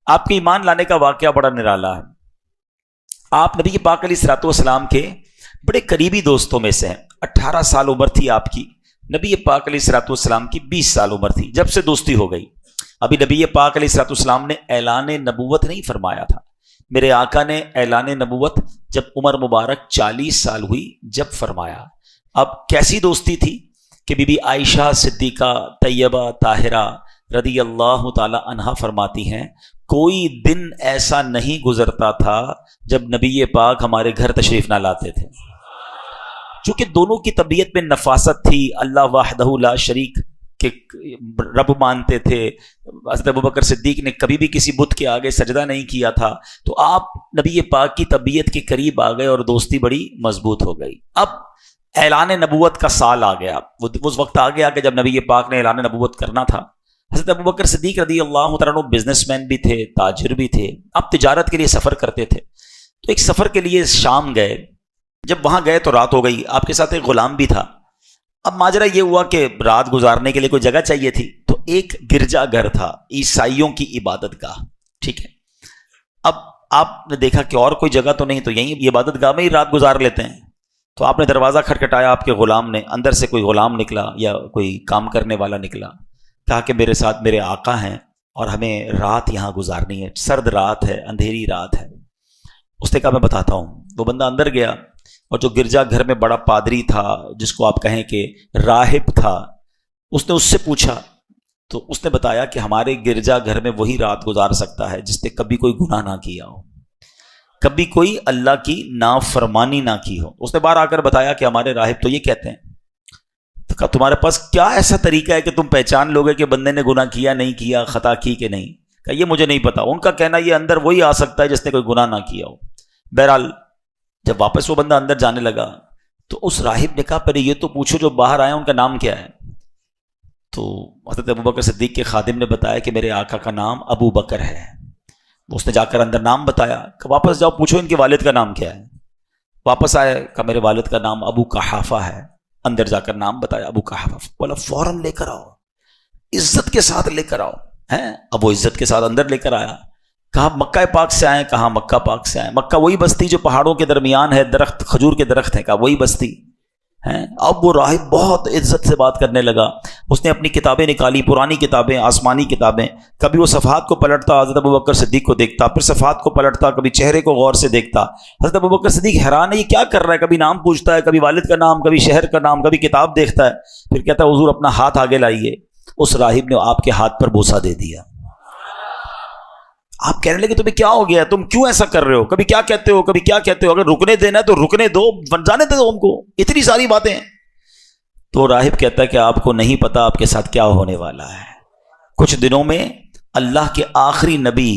آپ کے ایمان لانے کا واقعہ بڑا نرالا ہے. آپ نبی پاک علیہ الصلوۃ والسلام کے بڑے قریبی دوستوں میں سے ہیں. 18 سال عمر تھی آپ کی, نبی پاک علیہ الصلوۃ والسلام کی 20 سال عمر تھی جب سے دوستی ہو گئی. ابھی نبی پاک علیہ الصلوۃ والسلام نے اعلان نبوت نہیں فرمایا تھا. میرے آقا نے اعلان نبوت جب عمر مبارک 40 سال ہوئی جب فرمایا. اب کیسی دوستی تھی کہ بی بی عائشہ صدیقہ طیبہ طاہرہ رضی اللہ تعالی عنہا فرماتی ہیں کوئی دن ایسا نہیں گزرتا تھا جب نبی پاک ہمارے گھر تشریف نہ لاتے تھے. چونکہ دونوں کی طبیعت میں نفاست تھی, اللہ وحدہ لا شریک کہ رب مانتے تھے. حضرت ابوبکر صدیق نے کبھی بھی کسی بت کے آگے سجدہ نہیں کیا تھا, تو آپ نبی پاک کی طبیعت کے قریب آ گئے اور دوستی بڑی مضبوط ہو گئی. اب اعلان نبوت کا سال آ گیا, وہ اس وقت آ گیا کہ جب نبی پاک نے اعلان نبوت کرنا تھا. حضرت ابوبکر صدیق رضی اللہ تعالیٰ عنہ بزنس مین بھی تھے, تاجر بھی تھے, اب تجارت کے لیے سفر کرتے تھے. تو ایک سفر کے لیے شام گئے. جب وہاں گئے تو رات ہو گئی. آپ کے ساتھ ایک غلام بھی تھا. اب ماجرا یہ ہوا کہ رات گزارنے کے لیے کوئی جگہ چاہیے تھی, تو ایک گرجا گھر تھا, عیسائیوں کی عبادت گاہ. ٹھیک ہے, اب آپ نے دیکھا کہ اور کوئی جگہ تو نہیں, تو یہیں عبادت گاہ میں ہی رات گزار لیتے ہیں. تو آپ نے دروازہ کھٹکھٹایا, آپ کے غلام نے, اندر سے کوئی غلام نکلا یا کوئی کام کرنے والا نکلا, کہا کہ میرے ساتھ میرے آقا ہیں اور ہمیں رات یہاں گزارنی ہے, سرد رات ہے, اندھیری رات ہے. اس نے کہا میں بتاتا ہوں. وہ بندہ اندر گیا اور جو گرجا گھر میں بڑا پادری تھا, جس کو آپ کہیں کہ راہب تھا, اس نے اس سے پوچھا. تو اس نے بتایا کہ ہمارے گرجا گھر میں وہی رات گزار سکتا ہے جس نے کبھی کوئی گناہ نہ کیا ہو, کبھی کوئی اللہ کی نافرمانی نہ کی ہو. اس نے بار آ کر بتایا کہ ہمارے راہب تو یہ کہتے ہیں. تو کہا تمہارے پاس کیا ایسا طریقہ ہے کہ تم پہچان لوگے کہ بندے نے گناہ کیا نہیں کیا, خطا کی کہ نہیں؟ کہ یہ مجھے نہیں پتا. ان کا کہنا یہ اندر وہی آ سکتا ہے جس نے کوئی گناہ نہ کیا ہو. بہرحال جب واپس وہ بندہ اندر جانے لگا تو اس راہب نے کہا پہلے یہ تو پوچھو جو باہر آئے ان کا نام کیا ہے. تو حضرت ابوبکر صدیق کے خادم نے بتایا کہ میرے آقا کا نام ابو بکر ہے. اس نے جا کر اندر نام بتایا کہ واپس جاؤ پوچھو ان کے والد کا نام کیا ہے. واپس آئے کہ میرے والد کا نام ابو قحافہ ہے. اندر جا کر نام بتایا ابو قحافہ. بولا فوراً لے کر آؤ, عزت کے ساتھ لے کر آؤ. اب وہ عزت کے ساتھ اندر لے کر آیا. کہا مکہ پاک سے آئے؟ کہاں مکہ پاک سے آئے. مکہ وہی بستی جو پہاڑوں کے درمیان ہے, درخت کھجور کے درخت ہیں, کہا وہی بستی ہے. اب وہ راہب بہت عزت سے بات کرنے لگا. اس نے اپنی کتابیں نکالی, پرانی کتابیں, آسمانی کتابیں. کبھی وہ صفحات کو پلٹتا, حضرت ابوبکر صدیق کو دیکھتا, پھر صفحات کو پلٹتا, کبھی چہرے کو غور سے دیکھتا. حضرت ابوبکر صدیق حیران ہے یہ کیا کر رہا ہے. کبھی نام پوچھتا ہے, کبھی والد کا نام, کبھی شہر کا نام, کبھی کتاب دیکھتا ہے. پھر کہتا ہے حضور اپنا ہاتھ آگے لائیے. اس راہب نے آپ کے ہاتھ پر بوسہ دے دیا. آپ کہنے لگے تمہیں کیا ہو گیا, تم کیوں ایسا کر رہے ہو, کبھی کیا کہتے ہو, کبھی کیا کہتے ہو, اگر رکنے دینا ہے تو رکنے دو, جانے دے دو ہم کو, اتنی ساری باتیں. تو راہب کہتا ہے کہ آپ کو نہیں پتا آپ کے ساتھ کیا ہونے والا ہے. کچھ دنوں میں اللہ کے آخری نبی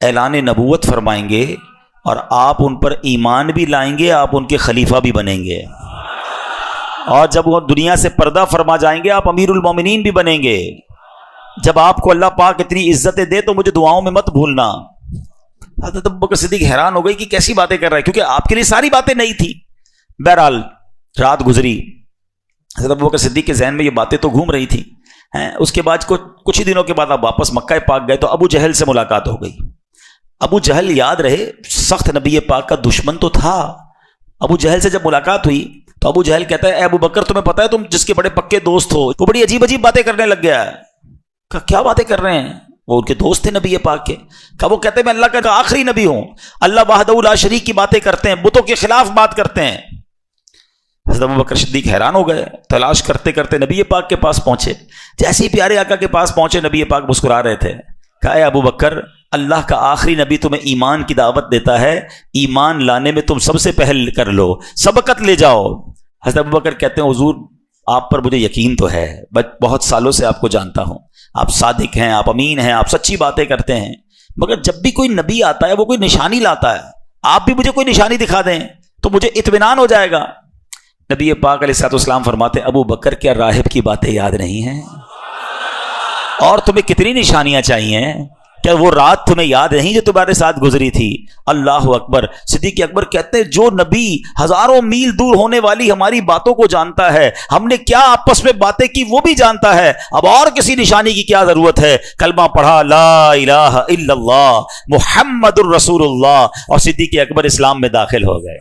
اعلان نبوت فرمائیں گے اور آپ ان پر ایمان بھی لائیں گے, آپ ان کے خلیفہ بھی بنیں گے. اور جب وہ دنیا سے پردہ فرما جائیں گے آپ امیر المومنین بھی بنیں گے. جب آپ کو اللہ پاک اتنی عزتیں دے تو مجھے دعاؤں میں مت بھولنا. حضرت ابوبکر صدیق حیران ہو گئی کہ کیسی باتیں کر رہا ہے, کیونکہ آپ کے لیے ساری باتیں نہیں تھی. بہرحال رات گزری. حضرت ابوبکر صدیق کے ذہن میں یہ باتیں تو گھوم رہی تھیں. اس کے بعد کچھ ہی دنوں کے بعد آپ واپس مکہ پاک گئے تو ابو جہل سے ملاقات ہو گئی. ابو جہل یاد رہے سخت نبی پاک کا دشمن تو تھا. ابو جہل سے جب ملاقات ہوئی تو ابو جہل کہتا ہے اے ابو بکر تمہیں پتا ہے تم جس کے بڑے پکے دوست ہو وہ بڑی عجیب عجیب باتیں کرنے لگ گیا ہے. کہا کیا باتیں کر رہے ہیں؟ وہ ان کے دوست تھے نبی پاک کے. کہا وہ کہتے ہیں میں اللہ کا آخری نبی ہوں, اللہ وحدہ لا شریک کی باتیں کرتے ہیں, بتوں کے خلاف بات کرتے ہیں. حضرت ابوبکر صدیق حیران ہو گئے. تلاش کرتے کرتے نبی پاک کے پاس پہنچے. جیسے ہی پیارے آقا کے پاس پہنچے نبی پاک مسکرا رہے تھے. کہا اے ابو بکر اللہ کا آخری نبی تمہیں ایمان کی دعوت دیتا ہے, ایمان لانے میں تم سب سے پہل کر لو, سبقت لے جاؤ. حضرت ابوبکر کہتے ہیں حضور آپ پر مجھے یقین تو ہے, بہت سالوں سے آپ کو جانتا ہوں, آپ صادق ہیں, آپ امین ہیں, آپ سچی باتیں کرتے ہیں, مگر جب بھی کوئی نبی آتا ہے وہ کوئی نشانی لاتا ہے, آپ بھی مجھے کوئی نشانی دکھا دیں تو مجھے اطمینان ہو جائے گا. نبی پاک علیہ الصلوۃ والسلام فرماتے ابو بکر کیا راہب کی باتیں یاد نہیں ہیں؟ اور تمہیں کتنی نشانیاں چاہیے کیا وہ رات تمہیں یاد نہیں جو تمہارے ساتھ گزری تھی؟ اللہ اکبر۔ صدیق اکبر کہتے ہیں جو نبی ہزاروں میل دور ہونے والی ہماری باتوں کو جانتا ہے، ہم نے کیا آپس میں باتیں کی وہ بھی جانتا ہے، اب اور کسی نشانی کی کیا ضرورت ہے؟ کلمہ پڑھا لا الہ الا اللہ محمد الرسول اللہ، اور صدیق اکبر اسلام میں داخل ہو گئے۔